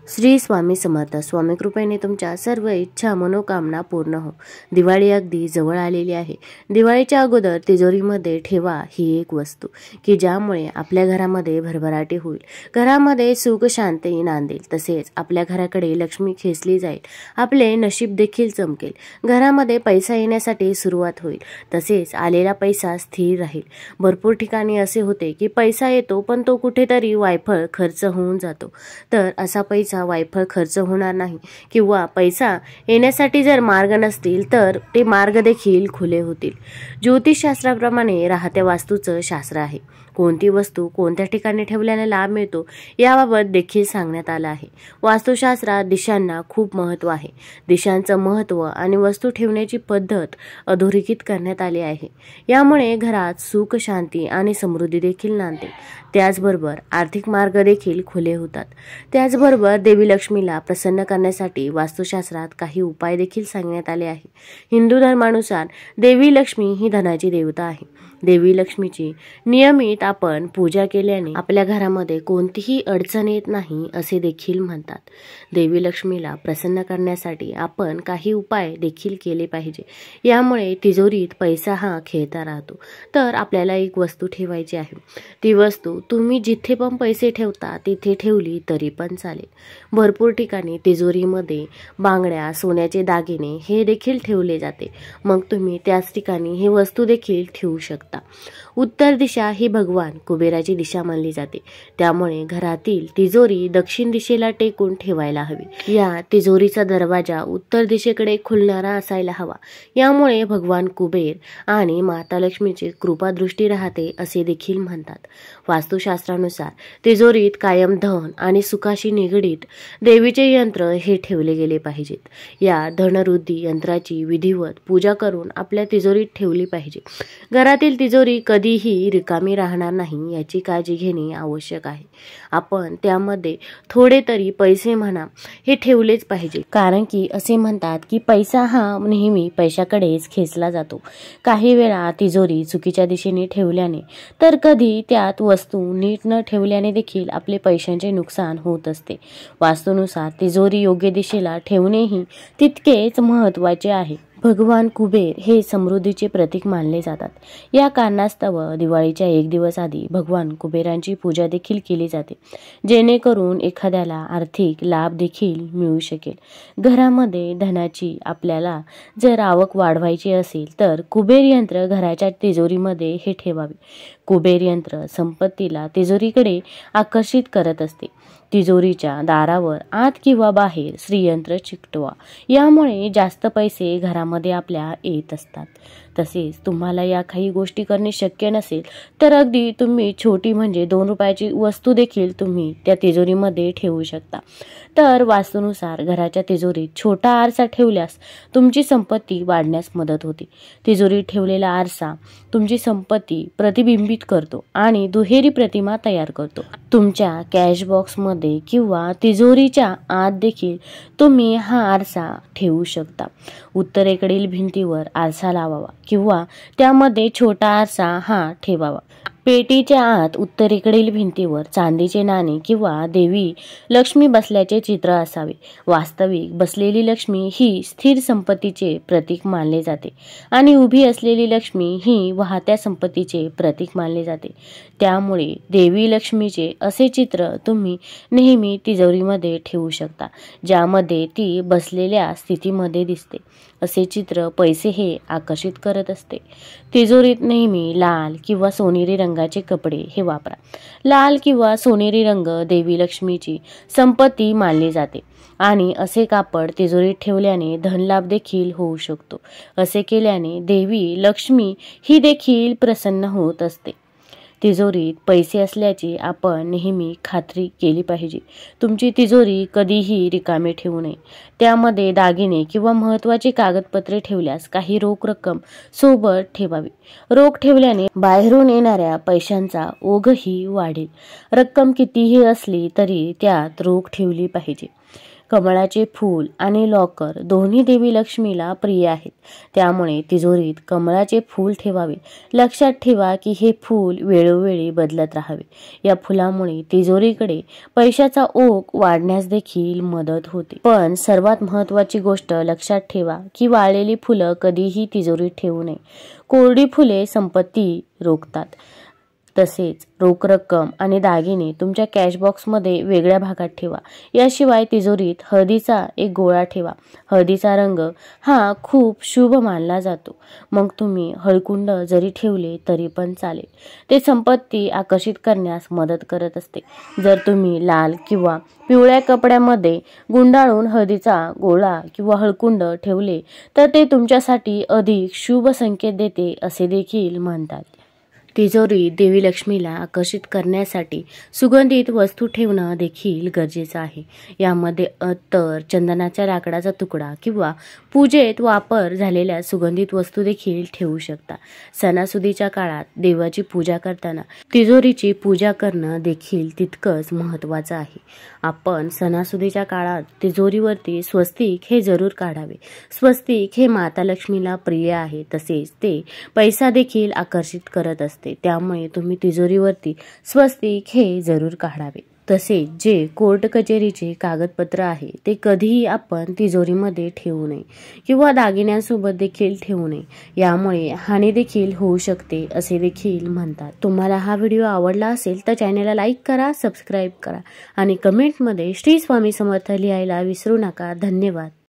श्री स्वामी समर्थ. स्वामी कृपेने तुमच्या सर्व इच्छा मनोकामना पूर्ण हो. दिवाळी अगदी जवळ आलेली आहे. दिवाळीच्या अगोदर तिजोरीमध्ये ठेवा ही एक वस्तू की ज्यामुळे आपल्या घरामध्ये भरभराटी होईल, घरामध्ये सुख शांती नांदेल, तसेच आपल्या घराकडे लक्ष्मी खेचली जाईल, आपले नशीब देखील चमकेल, घरामध्ये पैसा येण्यासाठी सुरुवात होईल, तसेच आलेला पैसा स्थिर राहील. भरपूर ठिकाणी असे होते की पैसा येतो पण तो कुठेतरी वायफळ खर्च होऊन जातो. तर असा पैसा वायफळ खर्च होणार नाही किंवा पैसा येण्यासाठी जर मार्ग नसतील तर ते मार्ग देखील खुले होतील. ज्योतिषशास्त्राप्रमाणे राहत्या वास्तूचं शास्त्र आहे. कोणती वस्तू कोणत्या ठिकाणी ठेवल्याने लाभ मिळतो याबाबत देखील सांगण्यात आलं आहे. वास्तुशास्त्रात दिशांना खूप महत्त्व आहे. दिशांचं महत्त्व आणि वस्तू ठेवण्याची पद्धत अधोरेखित करण्यात आली आहे. यामुळे घरात सुख शांती आणि समृद्धी देखील नांदते. त्याचबरोबर आर्थिक मार्ग देखील खुले होतात. त्याचबरोबर देवी लक्ष्मीला प्रसन्न करण्यासाठी वास्तुशास्त्रात काही उपाय देखील सांगण्यात आले आहे. हिंदू धर्मानुसार देवी लक्ष्मी ही धनाची देवता आहे. देवी लक्ष्मीची नियमित आपण पूजा केल्याने आपल्या घरामध्ये कोणतीही अडचण येत नाही असे देखील म्हणतात. देवी लक्ष्मीला प्रसन्न करण्यासाठी आपण काही उपाय देखील केले पाहिजे. यामुळे तिजोरीत पैसा हा खेळता राहतो. तर आपल्याला एक वस्तू ठेवायची आहे. ती वस्तू तुम्ही जिथे पण पैसे ठेवता तिथे ठेवली तरी पण चालेल. भरपूर ठिकाणी तिजोरीमध्ये बांगड्या, सोन्याचे दागिने हे देखील ठेवले जाते. मग तुम्ही त्याच ठिकाणी ही वस्तू देखील ठेवू शकता. उत्तर दिशा ही भगवान कुबेराची दिशा मानली जाते. त्यामुळे घरातील तिजोरी दक्षिण दिशेला टेकून ठेवायला हवी. या तिजोरीचा दरवाजा उत्तर दिशेकडे खुलणारा असायला हवा. यामुळे भगवान कुबेर आणि माता लक्ष्मीची कृपा दृष्टी राहते असे देखील म्हणतात. वास्तुशास्त्रानुसार तिजोरीत कायम धन आणि सुखाशी निगडीत देवीचे यंत्र हे ठेवले गेले पाहिजेत. या धनवृद्धी यंत्राची विधिवत पूजा करून आपल्या तिजोरीत ठेवली पाहिजे. घरातील तिजोरी कधीही रिकामी राहणार नाही याची काळजी घेणे आवश्यक आहे. आपण त्यामध्ये थोडे तरी पैसे म्हणा हे ठेवलेच पाहिजे. कारण की असे म्हणतात की पैसा हा नेहमी पैशाकडेच खेचला जातो. काही वेळा तिजोरी चुकीच्या दिशेने ठेवल्याने तर कधी त्यात वस्तू नीट न ठेवल्याने देखील आपले पैशांचे नुकसान होत असते. वास्तूनुसार तिजोरी योग्य दिशेला ठेवणेही तितकेच महत्त्वाचे आहे. भगवान कुबेर हे समृद्धीचे प्रतीक मानले जातात. या कारणास्तव दिवाळीच्या एक दिवस आधी भगवान कुबेरांची पूजा देखील केली जाते, जेणेकरून एखाद्याला आर्थिक लाभ देखील मिळू शकेल. घरामध्ये धनाची आपल्याला जर आवक वाढवायची असेल तर कुबेर यंत्र घराच्या तिजोरीमध्ये हे ठेवावे. कुबेर यंत्र संपत्तीला तिजोरीकडे आकर्षित करत असते. तिजोरीच्या दारावर आत किंवा बाहेर श्रीयंत्र चिकटवा. यामुळे जास्त पैसे घरामध्ये आपल्या येत असतात. तसेच तुम्हाला या काही गोष्टी करणे शक्य नसेल तर अगदी तुम्ही छोटी म्हणजे 2 रुपयाची वस्तू देखील तुम्ही त्या तिजोरीमध्ये ठेवू शकता. तर वास्तूनुसार घराच्या तिजोरीत छोटा आरसा ठेवल्यास तुमची संपत्ती वाढण्यास मदत होते. तिजोरीत ठेवलेला आरसा तुमची संपत्ती प्रतिबिंबित करतो आणि दुहेरी प्रतिमा तयार करतो. तुमच्या कॅश बॉक्समध्ये किंवा तिजोरीच्या आत देखील तुम्ही हा आरसा ठेवू शकता. उत्तरेकडील भिंतीवर आरसा लावावा किंवा त्यामध्ये छोटा आरसा हा ठेवावा. पेटीच्या आत उत्तरेकडील भिंतीवर चांदीचे नाणे किंवा देवी लक्ष्मी बसल्याचे चित्र असावे. वास्तविक बसलेली लक्ष्मी ही स्थिर संपत्तीचे प्रतीक मानले जाते आणि उभी असलेली लक्ष्मी ही वाहत्या संपत्तीचे प्रतीक मानले जाते. त्यामुळे देवी लक्ष्मीचे असे चित्र तुम्ही नेहमी तिजोरीमध्ये ठेवू शकता, ज्यामध्ये ती बसलेल्या स्थितीमध्ये दिसते. असे चित्र पैसे हे आकर्षित करत असते. तिजोरीत नेहमी लाल किंवा सोनेरी रंगाचे कपडे हे वापरा. लाल किंवा सोनेरी रंग देवी लक्ष्मीची संपत्ती मानली जाते आणि असे कापड तिजोरीत ठेवल्याने धनलाभ देखील होऊ शकतो. असे केल्याने देवी लक्ष्मी ही देखील प्रसन्न होत असते. तिजोरीत पैसे असल्याची आपण नेहमी खात्री केली पाहिजे. तुमची तिजोरी कधीही रिकामी ठेवू नये. त्यामध्ये दागिने किंवा महत्त्वाची कागदपत्रे ठेवल्यास काही रोख रक्कम सोबत ठेवावी. रोख ठेवल्याने बाहेरून येणाऱ्या पैशांचा ओघही वाढेल. रक्कम कितीही असली तरी त्यात रोख ठेवली पाहिजे. कमळाचे फूल आणि लॉकर दोन्ही देवी लक्ष्मीला प्रिय आहेत, त्यामुळे तिजोरीत कमळाचे फूल ठेवावे. लक्षात ठेवा की हे फूल वेळोवेळी बदलत राहावे. या फुलामुळे तिजोरीकडे पैशाचा ओघ वाढण्यास देखील मदत होते. पण सर्वात महत्त्वाची गोष्ट लक्षात ठेवा की वाळलेली फुलं कधीही तिजोरीत ठेवू नये. कोरडी फुले संपत्ती रोखतात. तसेच रोख रक्कम आणि दागिने तुमच्या कॅश बॉक्समध्ये वेगळ्या भागात ठेवा. याशिवाय तिजोरीत हळदीचा एक गोळा ठेवा. हळदीचा रंग हा खूप शुभ मानला जातो. मग तुम्ही हळकुंड जरी ठेवले तरी पण चालेल. ते संपत्ती आकर्षित करण्यास मदत करत असते. जर तुम्ही लाल किंवा पिवळ्या कपड्यामध्ये गुंडाळून हळदीचा गोळा किंवा हळकुंड ठेवले तर ते तुमच्यासाठी अधिक शुभ संकेत देते असे देखील म्हणतात. तिजोरीत देवी लक्ष्मीला आकर्षित करण्यासाठी सुगंधित वस्तू ठेवणं देखील गरजेचं आहे. यामध्ये अत्तर, चंदनाच्या लाकडाचा तुकडा किंवा पूजेत वापर झालेल्या सुगंधित वस्तू देखील ठेवू शकता. सणासुदीच्या काळात देवाची पूजा करताना तिजोरीची पूजा करणं देखील तितकंच महत्त्वाचं आहे. आपण सणासुदीच्या काळात तिजोरीवरती स्वस्तिक हे जरूर काढावे. स्वस्तिक हे माता लक्ष्मीला प्रिय आहे. तसेच ते पैसा देखील आकर्षित करत असते. त्यामुळे तुम्ही तिजोरीवरती स्वस्तिक हे जरूर काढावे. तसेच जे कोर्ट कचेरीचे कागदपत्र आहे ते कधीही आपण तिजोरीमध्ये ठेवू नये किंवा दागिन्यांसोबत देखील ठेवू नये. यामुळे हानी देखील होऊ शकते असे देखील म्हणतात. तुम्हाला हा व्हिडिओ आवडला असेल तर चॅनलला लाईक करा, सबस्क्राईब करा आणि कमेंटमध्ये श्री स्वामी समर्थ लिहायला विसरू नका. धन्यवाद.